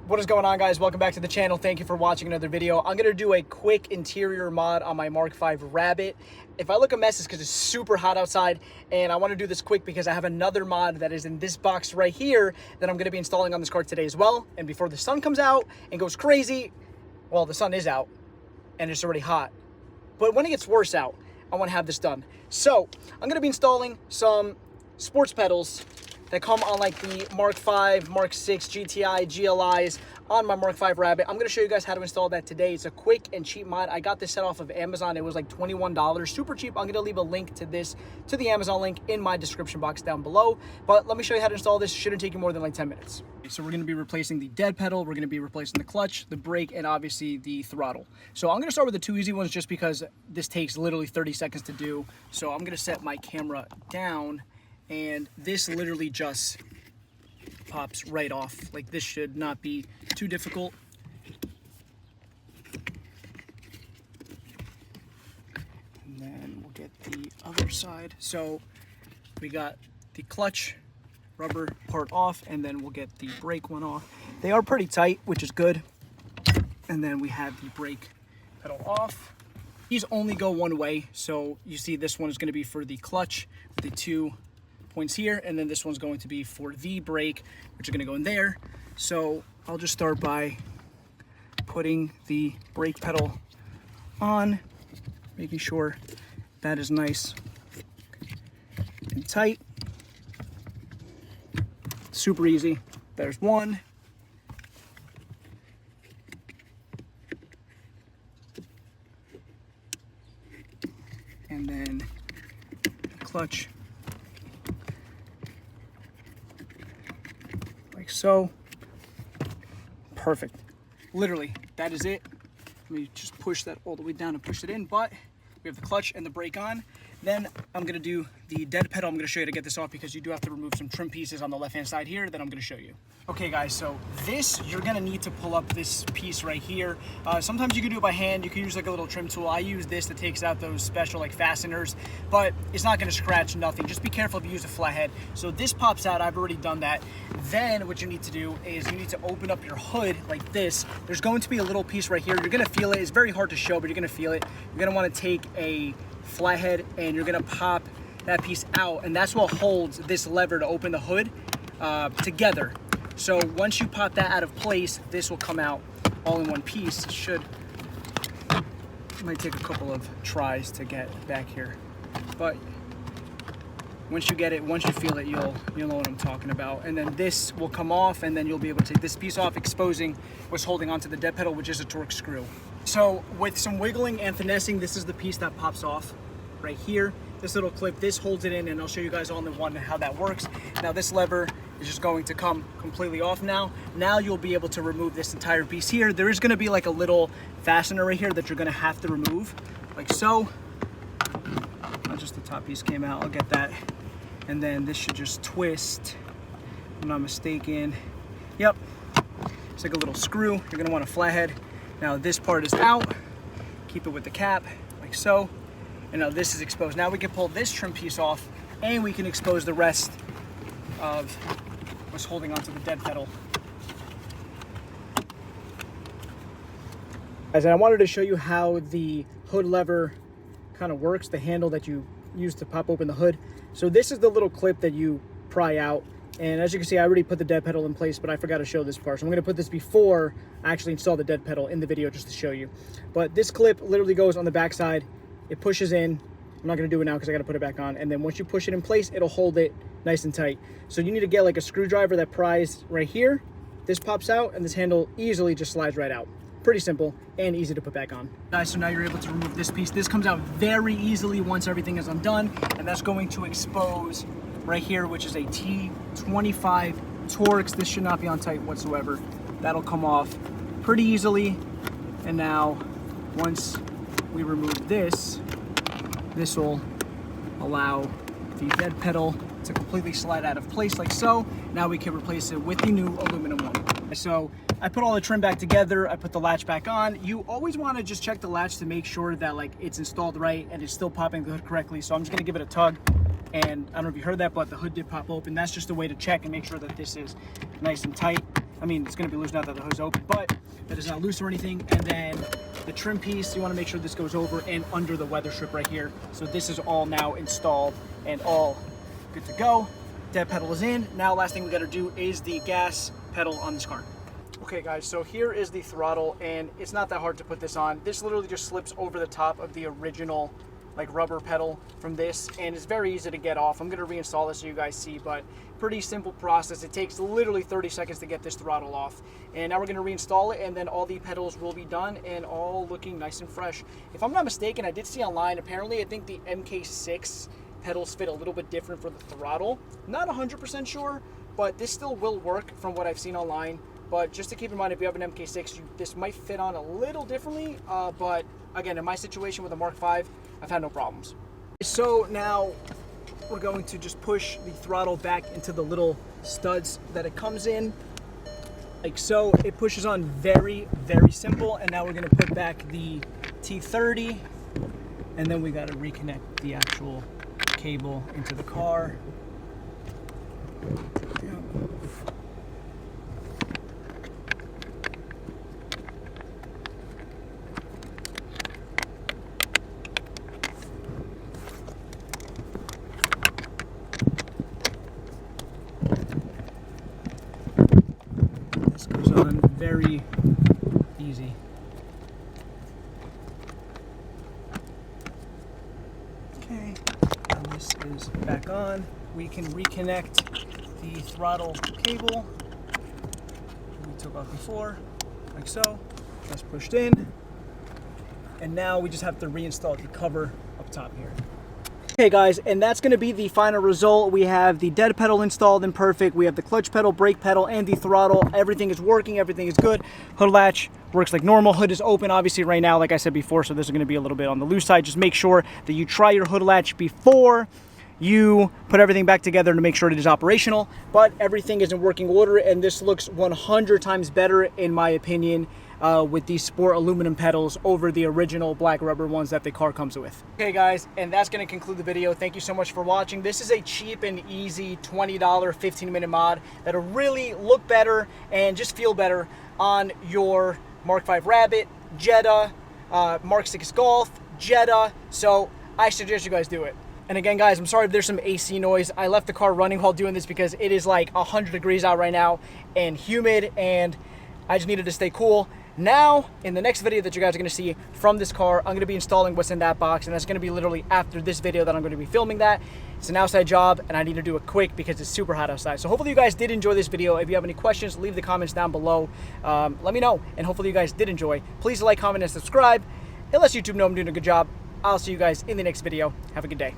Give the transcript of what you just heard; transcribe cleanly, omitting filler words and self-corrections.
What is going on, guys? Welcome back to the channel. Thank you for watching another video. I'm going to do a quick interior mod on my Mark 5 Rabbit. If I look a mess, it's because it's super hot outside, and I want to do this quick because I have another mod that is in this box right here that I'm going to be installing on this car today as well. And before the sun comes out and goes crazy, well, the sun is out and it's already hot, but when it gets worse out, I want to have this done. So I'm going to be installing some sports pedals that come on like the Mark 5, Mark 6 GTI GLIs on my Mark 5 Rabbit. I'm going to show you guys how to install that today. It's a quick and cheap mod. I got this set off of Amazon. It was like $21, super cheap. I'm going to leave a link to this, to the Amazon link in my description box down below. But let me show you how to install this. It shouldn't take you more than like 10 minutes. So we're going to be replacing the dead pedal. We're going to be replacing the clutch, the brake, and obviously the throttle. So I'm going to start with the two easy ones just because this takes literally 30 seconds to do. So I'm going to set my camera down, and this literally just pops right off. Like, this should not be too difficult. And then we'll get the other side. So we got the clutch rubber part off, and then we'll get the brake one off. They are pretty tight, which is good. And then we have the brake pedal off. These only go one way, so you see this one is going to be for the clutch with the 2 points here, and then this one's going to be for the brake, which are going to go in there. So I'll just start by putting the brake pedal on, making sure that is nice and tight. Super easy. There's one. And then the clutch, like so. Perfect. Literally, that is it. Let me just push that all the way down and push it in, but we have the clutch and the brake on. Then I'm going to do the dead pedal. I'm going to show you how to get this off because you do have to remove some trim pieces on the left-hand side here that I'm going to show you. Okay, guys, so this, you're going to need to pull up this piece right here. Sometimes you can do it by hand. You can use like a little trim tool. I use this that takes out those special like fasteners, but it's not going to scratch nothing. Just be careful if you use a flathead. So this pops out. I've already done that. Then what you need to do is you need to open up your hood like this. There's going to be a little piece right here. You're going to feel it. It's very hard to show, but you're going to feel it. You're going to want to take a flathead and you're going to pop that piece out, and that's what holds this lever to open the hood together. So once you pop that out of place, this will come out all in one piece. It might take a couple of tries to get back here, but once you get it, once you feel it, you'll know what I'm talking about. And then this will come off, and then you'll be able to take this piece off, exposing what's holding onto the dead pedal, which is a torque screw. So with some wiggling and finessing, this is the piece that pops off right here. This little clip, this holds it in, and I'll show you guys all in one how that works. Now this lever is just going to come completely off now. Now you'll be able to remove this entire piece here. There is going to be like a little fastener right here that you're going to have to remove, like so. Not just the top piece came out, I'll get that. And then this should just twist, if I'm not mistaken. Yep, it's like a little screw. You're going to want a flathead. Now this part is out. Keep it with the cap, like so. And now this is exposed. Now we can pull this trim piece off, and we can expose the rest of what's holding onto the dead pedal. And I wanted to show you how the hood lever kind of works, the handle that you use to pop open the hood. So this is the little clip that you pry out. And as you can see, I already put the dead pedal in place, but I forgot to show this part. So I'm going to put this before I actually install the dead pedal in the video just to show you. But this clip literally goes on the back side. It pushes in. I'm not going to do it now because I got to put it back on. And then once you push it in place, it'll hold it nice and tight. So you need to get like a screwdriver that pries right here. This pops out, and this handle easily just slides right out. Pretty simple and easy to put back on. Guys, so now you're able to remove this piece. This comes out very easily once everything is undone, and that's going to expose right here, which is a T25 Torx. This should not be on tight whatsoever. That'll come off pretty easily. And now once we remove this, this will allow the dead pedal to completely slide out of place like so. Now we can replace it with the new aluminum one. So I put all the trim back together. I put the latch back on. You always want to just check the latch to make sure that like it's installed right and it's still popping the hood correctly. So I'm just going to give it a tug, and I don't know if you heard that, but the hood did pop open. That's just a way to check and make sure that this is nice and tight. I mean, it's going to be loose now that the hood is open, but that is not loose or anything. And then the trim piece, you want to make sure this goes over and under the weather strip right here. So this is all now installed and all good to go. Dead pedal is in. Now last thing we got to do is the gas pedal on this car. Okay guys, so here is the throttle, and it's not that hard to put this on. This literally just slips over the top of the original like rubber pedal from this, and it's very easy to get off. I'm going to reinstall this so you guys see, but pretty simple process. It takes literally 30 seconds to get this throttle off. And now we're going to reinstall it, and then all the pedals will be done and all looking nice and fresh. If I'm not mistaken, I did see online, apparently I think the MK6 pedals fit a little bit different for the throttle. Not 100% sure, but this still will work from what I've seen online. But just to keep in mind, if you have an MK6, this might fit on a little differently, but again, in my situation with a Mark 5, I've had no problems. So now we're going to just push the throttle back into the little studs that it comes in, like so. It pushes on very, very simple. And now we're going to put back the T30, and then we got to reconnect the actual cable into the car. This goes on very easy. Okay, and this is back on. We can reconnect the throttle cable we took off before, like so. That's pushed in. And now we just have to reinstall the cover up top here. Okay guys, and that's going to be the final result. We have the dead pedal installed and perfect. We have the clutch pedal, brake pedal, and the throttle. Everything is working. Everything is good. Hood latch works like normal. Hood is open obviously right now, like I said before, so this is going to be a little bit on the loose side. Just make sure that you try your hood latch before you put everything back together to make sure it is operational. But everything is in working order, and this looks 100 times better in my opinion with these sport aluminum pedals over the original black rubber ones that the car comes with. Okay guys, and that's going to conclude the video. Thank you so much for watching. This is a cheap and easy $20 15-minute mod that'll really look better and just feel better on your Mark 5 Rabbit, Jetta, Mark 6 Golf, Jetta. So I suggest you guys do it. And again guys, I'm sorry if there's some AC noise. I left the car running while doing this because it is like 100 degrees out right now and humid, and I just needed to stay cool. Now, in the next video that you guys are going to see from this car, I'm going to be installing what's in that box, and that's going to be literally after this video that I'm going to be filming that. It's an outside job, and I need to do it quick because it's super hot outside. So hopefully you guys did enjoy this video. If you have any questions, leave the comments down below. Let me know, and hopefully you guys did enjoy. Please like, comment, and subscribe. It lets YouTube know I'm doing a good job. I'll see you guys in the next video. Have a good day.